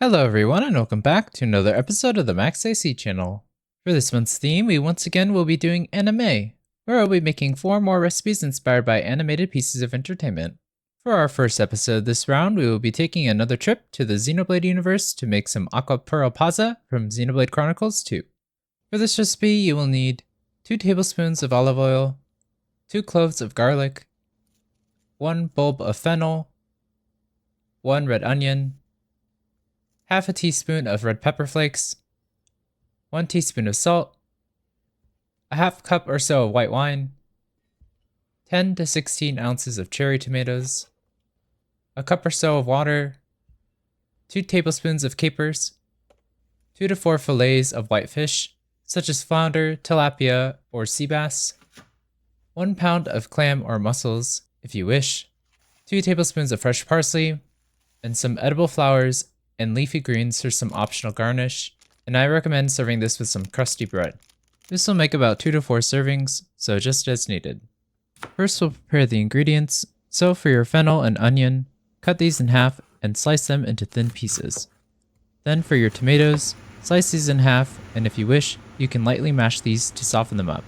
Hello everyone and welcome back to another episode of the Max AC channel. For this month's theme, we once again will be doing AniMay, where I'll be making 4 more recipes inspired by animated pieces of entertainment. For our first episode this round, we will be taking another trip to the Xenoblade universe to make some Acqua Pearl Pazza from Xenoblade Chronicles 2. For this recipe, you will need 2 tablespoons of olive oil, 2 cloves of garlic, 1 bulb of fennel, 1 red onion, half a teaspoon of red pepper flakes, 1 teaspoon of salt, a half cup or so of white wine, 10 to 16 ounces of cherry tomatoes, a cup or so of water, 2 tablespoons of capers, 2 to 4 fillets of white fish, such as flounder, tilapia, or sea bass, 1 pound of clam or mussels, if you wish, 2 tablespoons of fresh parsley, and some edible flowers and leafy greens for some optional garnish, and I recommend serving this with some crusty bread. This will make about 2 to 4 servings, so just as needed. First we'll prepare the ingredients, so for your fennel and onion, cut these in half and slice them into thin pieces. Then for your tomatoes, slice these in half, and if you wish, you can lightly mash these to soften them up.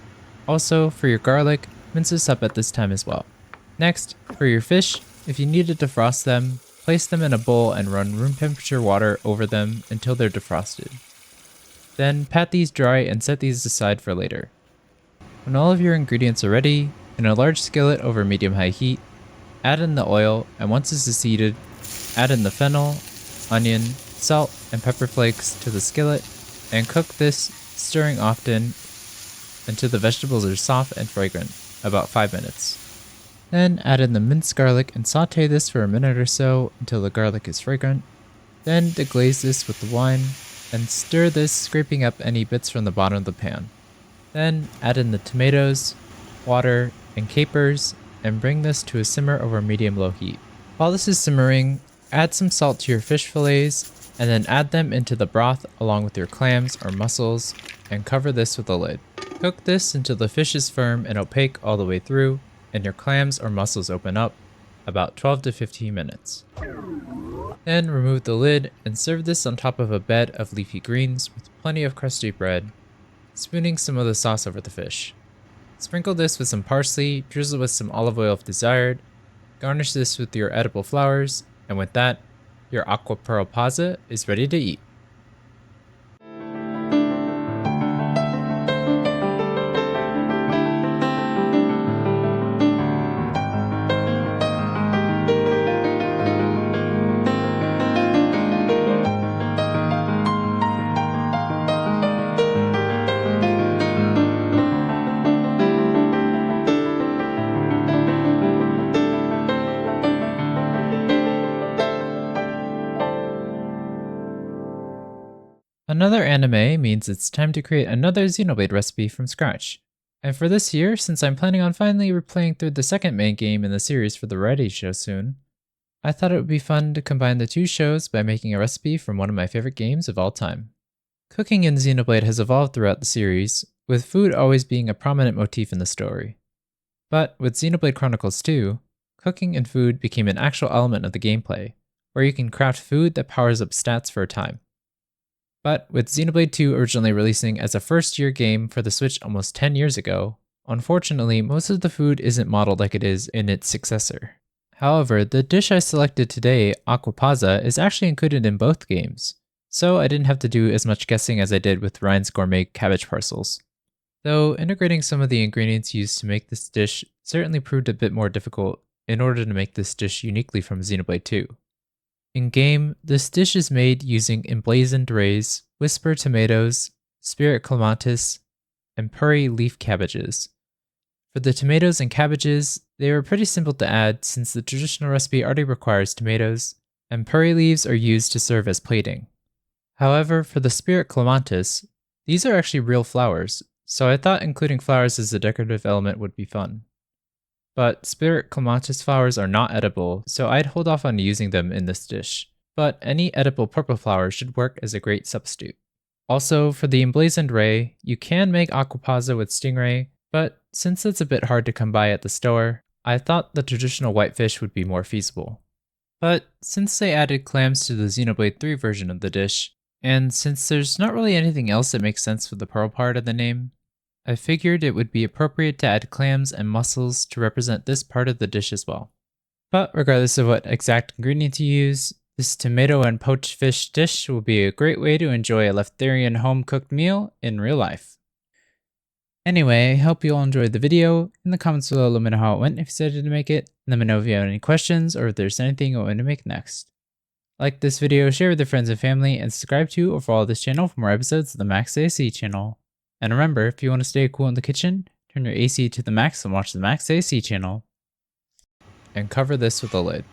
Also, for your garlic, mince this up at this time as well. Next, for your fish, if you need to defrost them, place them in a bowl and run room temperature water over them until they're defrosted. Then pat these dry and set these aside for later. When all of your ingredients are ready, in a large skillet over medium-high heat, add in the oil, and once this is heated, add in the fennel, onion, salt, and pepper flakes to the skillet, and cook this, stirring often until the vegetables are soft and fragrant, about 5 minutes. Then add in the minced garlic and saute this for a minute or so until the garlic is fragrant. Then deglaze this with the wine and stir this, scraping up any bits from the bottom of the pan. Then add in the tomatoes, water, and capers and bring this to a simmer over medium-low heat. While this is simmering, add some salt to your fish fillets and then add them into the broth along with your clams or mussels and cover this with a lid. Cook this until the fish is firm and opaque all the way through and your clams or mussels open up, about 12 to 15 minutes. Then remove the lid and serve this on top of a bed of leafy greens with plenty of crusty bread, spooning some of the sauce over the fish. Sprinkle this with some parsley, drizzle with some olive oil if desired, garnish this with your edible flowers, and with that, your Acqua Pearl Pazza is ready to eat. Another AniMay means it's time to create another Xenoblade recipe from scratch. And for this year, since I'm planning on finally replaying through the second main game in the series for the variety show soon, I thought it would be fun to combine the 2 shows by making a recipe from one of my favorite games of all time. Cooking in Xenoblade has evolved throughout the series, with food always being a prominent motif in the story. But with Xenoblade Chronicles 2, cooking and food became an actual element of the gameplay, where you can craft food that powers up stats for a time. But with Xenoblade 2 originally releasing as a first-year game for the Switch almost 10 years ago, unfortunately most of the food isn't modeled like it is in its successor. However, the dish I selected today, Acqua Pazza, is actually included in both games, so I didn't have to do as much guessing as I did with Ryan's Gourmet cabbage parcels. Though integrating some of the ingredients used to make this dish certainly proved a bit more difficult in order to make this dish uniquely from Xenoblade 2. In-game, this dish is made using emblazoned rays, whisper tomatoes, spirit clematis, and puree leaf cabbages. For the tomatoes and cabbages, they were pretty simple to add since the traditional recipe already requires tomatoes, and puree leaves are used to serve as plating. However, for the spirit clematis, these are actually real flowers, so I thought including flowers as a decorative element would be fun. But spirit clematis flowers are not edible, so I'd hold off on using them in this dish, but any edible purple flowers should work as a great substitute. Also, for the emblazoned ray, you can make Acqua Pazza with stingray, but since it's a bit hard to come by at the store, I thought the traditional whitefish would be more feasible. But since they added clams to the Xenoblade 3 version of the dish, and since there's not really anything else that makes sense for the pearl part of the name, I figured it would be appropriate to add clams and mussels to represent this part of the dish as well. But regardless of what exact ingredient you use, this tomato and poached fish dish will be a great way to enjoy a Leftherian home-cooked meal in real life. Anyway, I hope you all enjoyed the video. In the comments below, let me know how it went if you decided to make it. Let me know if you have any questions or if there's anything you want to make next. Like this video, share with your friends and family, and subscribe to or follow this channel for more episodes of the Max AC channel. And remember, if you want to stay cool in the kitchen, turn your AC to the max and watch the Max AC channel. And cover this with a lid.